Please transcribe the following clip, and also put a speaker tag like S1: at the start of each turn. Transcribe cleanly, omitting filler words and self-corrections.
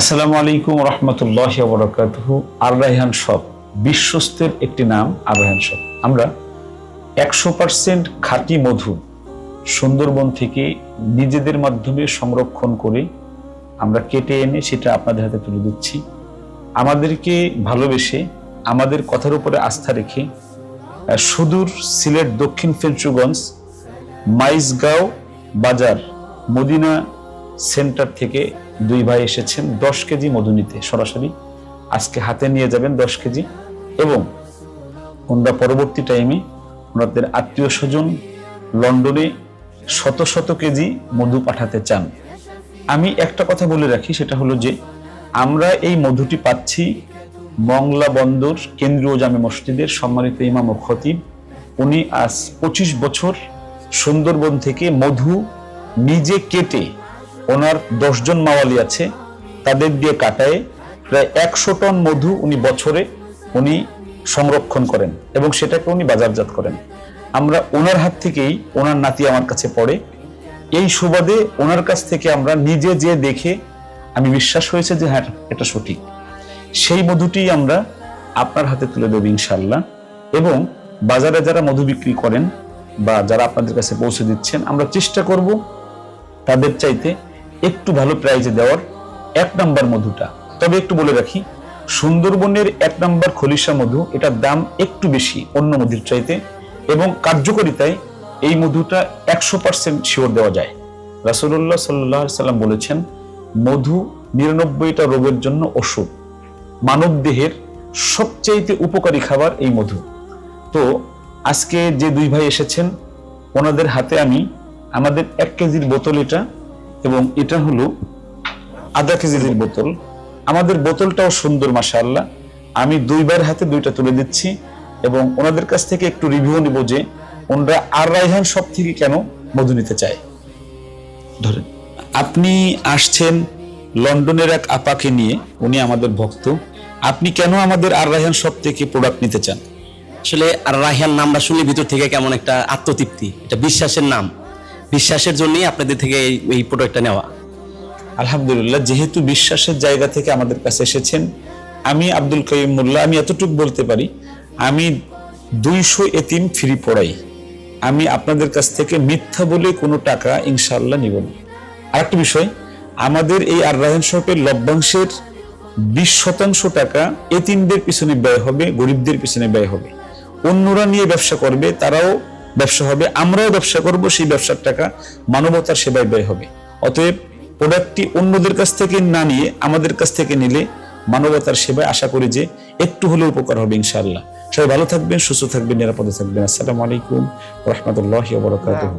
S1: আসসালামু আলাইকুম রহমতুল্লাহি ওয়া বারাকাতুহু। আর রায়হান শপ বিশ্বস্তের একটি নাম। আর রায়হান শপ আমরা 100% খাঁটি মধু সুন্দরবন থেকে নিজেদের মাধ্যমে সংরক্ষণ করে আমরা কেটে এনে সেটা আপনাদের হাতে তুলে দিচ্ছি। আমাদেরকে ভালোবেসে আমাদের কথার উপরে আস্থা রেখে সুদূর সিলেট দক্ষিণ ফেঞ্চুগঞ্জ মাইজগাঁও বাজার মদিনা সেন্টার থেকে দুই ভাই এসেছেন 10 কেজি মধু নিতে। সরাসরি আজকে হাতে নিয়ে যাবেন 10 কেজি এবং ওনারা পরবর্তী টাইমে ওনাদের আত্মীয় স্বজন লন্ডনে শত শত কেজি মধু পাঠাতে চান। আমি একটা কথা বলে রাখি, সেটা হলো যে আমরা এই মধুটি পাচ্ছি মংলা বন্দর কেন্দ্রীয় জামে মসজিদের সম্মানিত ইমাম ও খতিব। উনি আজ 25 বছর সুন্দরবন থেকে মধু নিজে কেটে, ওনার 10 জন মাওয়ালি আছে, তাদের দিয়ে কাটায় প্রায় 100 টন মধু উনি বছরে উনি সংরক্ষণ করেন এবং সেটাকে উনি বাজারজাত করেন। আমরা ওনার হাত থেকেই, ওনার নাতি আমার কাছে পড়ে, এই সুবাদে ওনার কাছ থেকে আমরা নিজে যে দেখে আমি বিশ্বাস হয়েছে যে হ্যাঁ এটা সঠিক, সেই মধুটি আমরা আপনার হাতে তুলে দেব ইনশাল্লাহ। এবং বাজারে যারা মধু বিক্রি করেন বা যারা আপনাদের কাছে পৌঁছে দিচ্ছেন, আমরা চেষ্টা করব তাদের চাইতে একটু ভালো প্রাইজে দেওয়ার 1 নাম্বার মধুটা। তবে একটু বলে রাখি, সুন্দরবনের 1 নাম্বার খলিশা মধু, এটার দাম একটু বেশি অন্য মধুর চাইতে এবং কার্যকারিতায় এই মধুটা 100% শিওর দেওয়া যায়। রাসূলুল্লাহ সাল্লাল্লাহু আলাইহি সাল্লাম বলেছেন, মধু 99টা রোগের জন্য ওষুধ। মানব দেহের সবচাইতে উপকারী খাবার এই মধু। তো আজকে যে দুই ভাই এসেছেন, ওনাদের হাতে আমি আমাদের 1 কেজির বোতল এটা, এবং এটা হলো আধা কেজির বোতল। আমাদের বোতলটাও সুন্দর মাশাআল্লাহ। আমি দুইবার হাতে দুইটা তুলে দিচ্ছি এবং ওনাদের কাছ থেকে একটু রিভিউ নিব যে ওনারা আর রায়হান শপ থেকে কেন মধু নিতে চায়। ধরেন, আপনি আসছেন লন্ডনের এক আপাকে নিয়ে, উনি আমাদের ভক্ত। আপনি কেন আমাদের আর রায়হান শপ থেকে প্রোডাক্ট নিতে চান?
S2: আসলে আর রায়হান নামটা শুনলে ভিতর থেকে কেমন একটা আত্মতৃপ্তি, এটা বিশ্বাসের নাম। বিশ্বাসের জন্যই আপনাদের থেকে এই প্রোডাক্টটা নেওয়া।
S1: আলহামদুলিল্লাহ, যেহেতু বিশ্বাসের জায়গা থেকে আমাদের কাছে এসেছেন, আমি আব্দুল কাইয়ুম মোল্লা, আমি এতটুকু বলতে পারি, আমি 200 এতিম ফ্রি পড়াই। আমি আপনাদের কাছ থেকে মিথ্যা বলে কোনো টাকা ইনশাআল্লাহ নিব না। আরেকটা বিষয়, আমাদের এই আর রায়হান শপের লভ্যাংশের 20% টাকা এতিমদের পিছনে ব্যয় হবে, গরিবদের পিছনে ব্যয় হবে। অন্যরা নিয়ে ব্যবসা করবে, তারাও ব্যবসা হবে, আমরাও ব্যবসা করব, সেই ব্যবসার টাকা মানবতার সেবায় ব্যয় হবে। অতএব প্রোডাক্টটি অন্যদের কাছ থেকে না নিয়ে আমাদের কাছ থেকে নিলে মানবতার সেবায় আশা করি যে একটু হলেও উপকার হবে ইনশাআল্লাহ। সবাই ভালো থাকবেন, সুস্থ থাকবেন, নিরাপদে থাকবেন। আসসালামু আলাইকুম ওয়া রাহমাতুল্লাহি ওয়া বারাকাতুহু।